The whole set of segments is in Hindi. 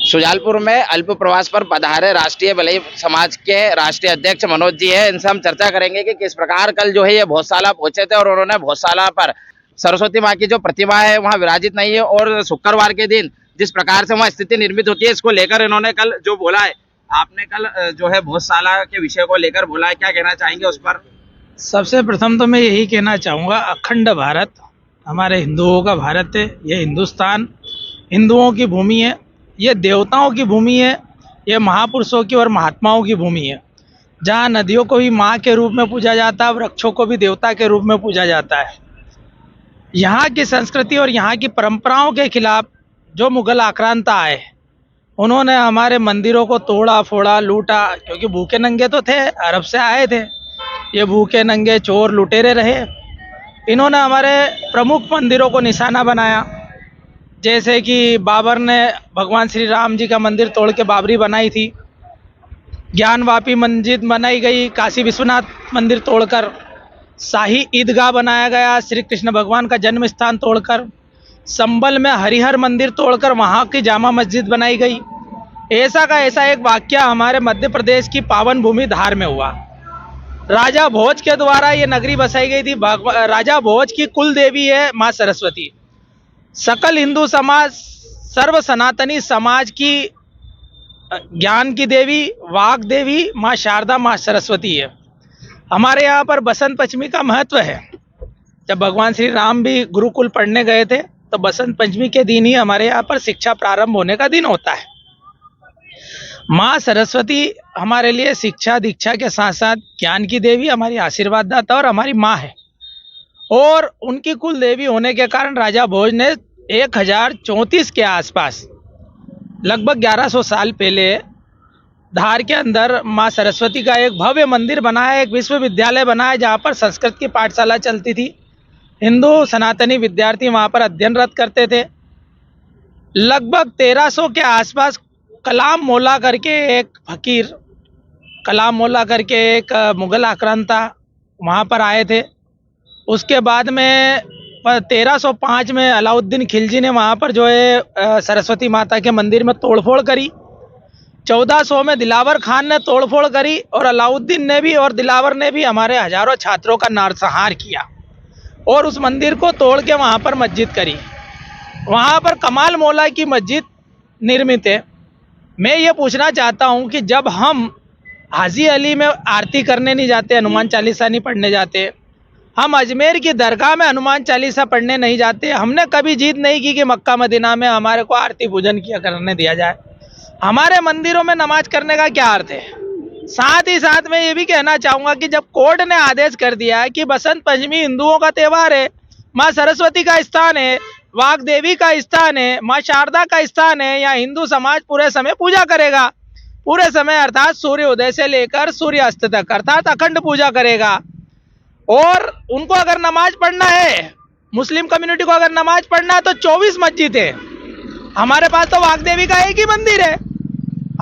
शुजालपुर में अल्प प्रवास पर पधारे राष्ट्रीय भलाई समाज के राष्ट्रीय अध्यक्ष मनोज जी है। इनसे हम चर्चा करेंगे कि किस प्रकार कल जो है ये भोजशाला पहुंचे थे और उन्होंने भोजशाला पर सरस्वती माँ की जो प्रतिमा है वहाँ विराजित नहीं है और शुक्रवार के दिन जिस प्रकार से वहाँ स्थिति निर्मित होती है इसको लेकर इन्होंने कल जो बोला है। आपने कल जो है भोजशाला के विषय को लेकर बोला है, क्या कहना चाहेंगे उस पर? सबसे प्रथम तो मैं यही कहना चाहूँगा, अखंड भारत हमारे हिंदुओं का भारत है। ये हिंदुस्तान हिंदुओं की भूमि है, ये देवताओं की भूमि है, ये महापुरुषों की और महात्माओं की भूमि है, जहाँ नदियों को भी माँ के रूप में पूजा जाता है, वृक्षों को भी देवता के रूप में पूजा जाता है। यहाँ की संस्कृति और यहाँ की परंपराओं के खिलाफ जो मुगल आक्रांता आए, उन्होंने हमारे मंदिरों को तोड़ा फोड़ा, लूटा, क्योंकि भूखे नंगे तो थे, अरब से आए थे, ये भूखे नंगे चोर लुटेरे रहे। इन्होंने हमारे प्रमुख मंदिरों को निशाना बनाया, जैसे कि बाबर ने भगवान श्री राम जी का मंदिर तोड़ के बाबरी बनाई थी, ज्ञानवापी मस्जिद बनाई गई काशी विश्वनाथ मंदिर तोड़कर, शाही ईदगाह बनाया गया श्री कृष्ण भगवान का जन्म स्थान तोड़कर, संबल में हरिहर मंदिर तोड़कर वहाँ की जामा मस्जिद बनाई गई। ऐसा का ऐसा एक वाकया हमारे मध्य प्रदेश की पावन भूमि धार में हुआ। राजा भोज के द्वारा ये नगरी बसाई गई थी। राजा भोज की कुल देवी है माँ सरस्वती। सकल हिंदू समाज, सर्व सनातनी समाज की ज्ञान की देवी, वाक देवी माँ शारदा, माँ सरस्वती है। हमारे यहाँ पर बसंत पंचमी का महत्व है। जब भगवान श्री राम भी गुरुकुल पढ़ने गए थे तो बसंत पंचमी के दिन ही हमारे यहाँ पर शिक्षा प्रारंभ होने का दिन होता है। माँ सरस्वती हमारे लिए शिक्षा दीक्षा के साथ साथ ज्ञान की देवी, हमारी आशीर्वाद दाता और हमारी माँ है। और उनकी कुल देवी होने के कारण राजा भोज ने 1034 के आसपास, लगभग 1100 साल पहले, धार के अंदर माँ सरस्वती का एक भव्य मंदिर बनाया, एक विश्वविद्यालय बनाया, जहाँ पर संस्कृत की पाठशाला चलती थी। हिंदू सनातनी विद्यार्थी वहाँ पर अध्ययनरत करते थे। लगभग 1300 के आसपास कलाम मोला करके एक फकीर, कलाम मोला करके एक मुगल आक्रांता वहाँ पर आए थे। उसके बाद में 1305 में अलाउद्दीन खिलजी ने वहाँ पर जो है सरस्वती माता के मंदिर में तोड़फोड़ करी। 1400 में दिलावर खान ने तोड़फोड़ करी और अलाउद्दीन ने भी और दिलावर ने भी हमारे हजारों छात्रों का नरसंहार किया और उस मंदिर को तोड़ के वहाँ पर मस्जिद करी। वहाँ पर कमाल मौला की मस्जिद निर्मित है। मैं ये पूछना चाहता हूँ कि जब हम हाजी अली में आरती करने नहीं जाते, हनुमान चालीसा नहीं पढ़ने जाते, हम अजमेर की दरगाह में हनुमान चालीसा पढ़ने नहीं जाते, हमने कभी जिद नहीं की कि मक्का मदीना में हमारे को आरती पूजन किया करने दिया जाए। हमारे मंदिरों में नमाज करने का क्या अर्थ है? साथ ही साथ मैं ये भी कहना चाहूँगा कि जब कोर्ट ने आदेश कर दिया है कि बसंत पंचमी हिंदुओं का त्यौहार है, माँ सरस्वती का स्थान है, वाग देवी का स्थान है, माँ शारदा का स्थान है, यहाँ हिंदू समाज पूरे समय पूजा करेगा। पूरे समय अर्थात सूर्य उदय से लेकर सूर्य अस्त तक, अर्थात अखंड पूजा करेगा। और उनको अगर नमाज पढ़ना है, मुस्लिम कम्युनिटी को अगर नमाज पढ़ना है तो 24 मस्जिद है। हमारे पास तो वाग देवी का एक ही मंदिर है,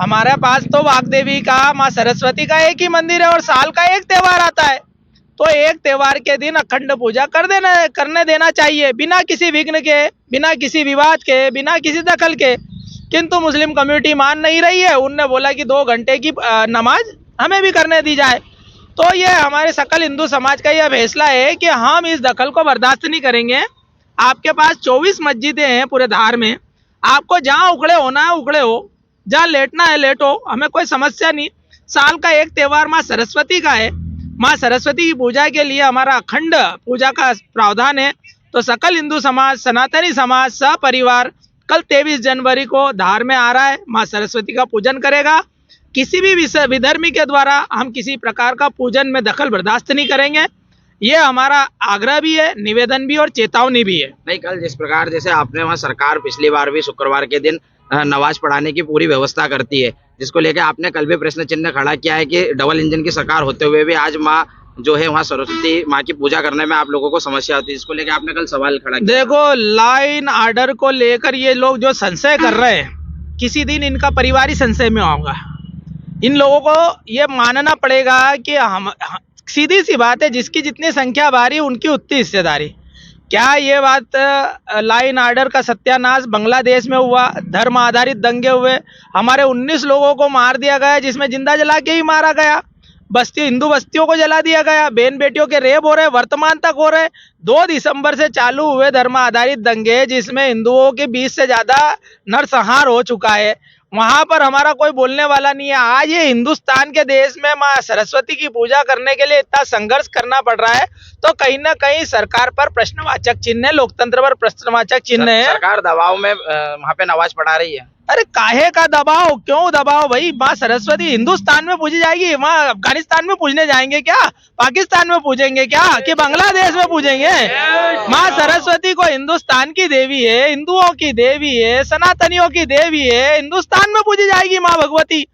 हमारे पास तो वाग देवी का, माँ सरस्वती का एक ही मंदिर है और साल का एक त्यौहार आता है। तो एक त्यौहार के दिन अखंड पूजा करने देना चाहिए, बिना किसी विघ्न के, बिना किसी विवाद के, बिना किसी दखल के। किंतु मुस्लिम कम्युनिटी मान नहीं रही है। उनने बोला कि 2 घंटे की नमाज हमें भी करने दी जाए। तो ये हमारे सकल हिंदू समाज का यह फैसला है कि हम इस दखल को बर्दाश्त नहीं करेंगे। आपके पास 24 मस्जिदें हैं पूरे धार में, आपको जहाँ उखड़े होना है उखड़े हो, जहाँ लेटना है लेटो, हमें कोई समस्या नहीं। साल का एक त्यौहार माँ सरस्वती का है, माँ सरस्वती की पूजा के लिए हमारा अखंड पूजा का प्रावधान है। तो सकल हिंदू समाज, सनातनी समाज सपरिवार कल 23 जनवरी को धार में आ रहा है, माँ सरस्वती का पूजन करेगा। किसी भी विधर्मी के द्वारा हम किसी प्रकार का पूजन में दखल बर्दाश्त नहीं करेंगे। ये हमारा आग्रह भी है, निवेदन भी और चेतावनी भी है। नहीं, कल जिस प्रकार जैसे आपने वहाँ सरकार पिछली बार भी शुक्रवार के दिन नमाज पढ़ाने की पूरी व्यवस्था करती है, जिसको लेकर आपने कल भी प्रश्न चिन्ह खड़ा किया है कि डबल इंजन की सरकार होते हुए भी आज माँ जो है वहाँ सरस्वती माँ की पूजा करने में आप लोगों को समस्या होती है, जिसको लेकर आपने कल सवाल खड़ा किया। देखो, लाइन आर्डर को लेकर ये लोग जो संशय कर रहे हैं, किसी दिन इनका परिवार ही संशय में होगा। इन लोगों को ये मानना पड़ेगा कि हम, सीधी सी बात है, जिसकी जितनी संख्या भारी उनकी उतनी हिस्सेदारी। क्या ये बात लाइन ऑर्डर का सत्यानाश बांग्लादेश में हुआ, धर्म आधारित दंगे हुए, हमारे 19 लोगों को मार दिया गया, जिसमें जिंदा जला के ही मारा गया, हिंदू बस्तियों को जला दिया गया, बहन बेटियों के रेप हो रहे, वर्तमान तक हो रहे। 2 दिसंबर से चालू हुए धर्म आधारित दंगे, जिसमें हिंदुओं के 20 से ज्यादा नरसंहार हो चुका है, वहां पर हमारा कोई बोलने वाला नहीं है। आज ये हिंदुस्तान के देश में माँ सरस्वती की पूजा करने के लिए इतना संघर्ष करना पड़ रहा है, तो कहीं ना कहीं सरकार पर प्रश्नवाचक चिन्ह है, लोकतंत्र पर प्रश्नवाचक चिन्ह है। सरकार दबाव में वहां पे नमाज पढ़ा रही है। अरे काहे का दबाव, क्यों दबाव भाई? माँ सरस्वती हिंदुस्तान में पूजी जाएगी, वहाँ अफगानिस्तान में पूजने जाएंगे क्या? पाकिस्तान में पूजेंगे क्या, कि बांग्लादेश में पूजेंगे? माँ सरस्वती को हिंदुस्तान की देवी है, हिंदुओं की देवी है, सनातनियों की देवी है, हिंदुस्तान में पूजी जाएगी माँ भगवती।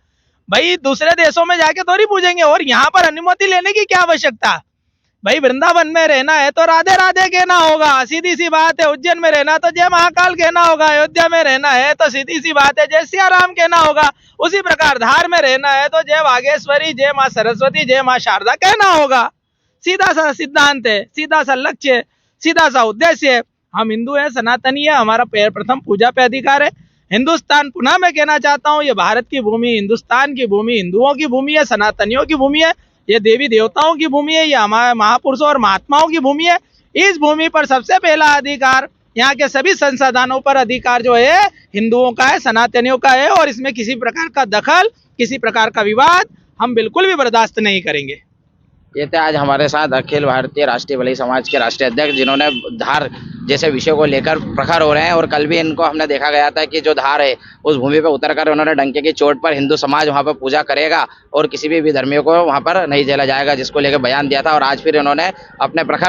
भाई दूसरे देशों में जाके थोड़ी पूजेंगे, और यहाँ पर अनुमति लेने की क्या आवश्यकता? भाई वृंदावन में रहना है तो राधे राधे कहना होगा, सीधी सी बात है। उज्जैन में रहना तो जय महाकाल कहना होगा, अयोध्या में रहना है तो सीधी सी बात है जय सिया राम कहना होगा। उसी प्रकार धार में रहना है तो जय बागेश्वरी, जय माँ सरस्वती, जय माँ शारदा कहना होगा। सीधा सा सिद्धांत है, सीधा सा लक्ष्य है, सीधा सा उद्देश्य है। हम हिंदू हैं, सनातनी है, हमारा प्रथम पूजा पे अधिकार है। हिंदुस्तान, पुनः मैं कहना चाहता हूँ, ये भारत की भूमि, हिंदुस्तान की भूमि, हिंदुओं की भूमि है, सनातनियों की भूमि है, ये देवी देवताओं की भूमि है, ये हमारे महापुरुषों और महात्माओं की भूमि है। इस भूमि पर सबसे पहला अधिकार, यहाँ के सभी संसाधनों पर अधिकार जो है हिंदुओं का है, सनातनियों का है, और इसमें किसी प्रकार का दखल, किसी प्रकार का विवाद हम बिल्कुल भी बर्दाश्त नहीं करेंगे। ये थे आज हमारे साथ अखिल भारतीय राष्ट्रीय भलाई समाज के राष्ट्रीय अध्यक्ष, जिन्होंने धार जैसे विषय को लेकर प्रखर हो रहे हैं। और कल भी इनको हमने देखा गया था कि जो धार है उस भूमि पर उतरकर उन्होंने डंके की चोट पर हिंदू समाज वहां पर पूजा करेगा और किसी भी धर्मियों को वहां पर नहीं झेला जाएगा, जिसको लेकर बयान दिया था। और आज फिर इन्होंने अपने प्रखर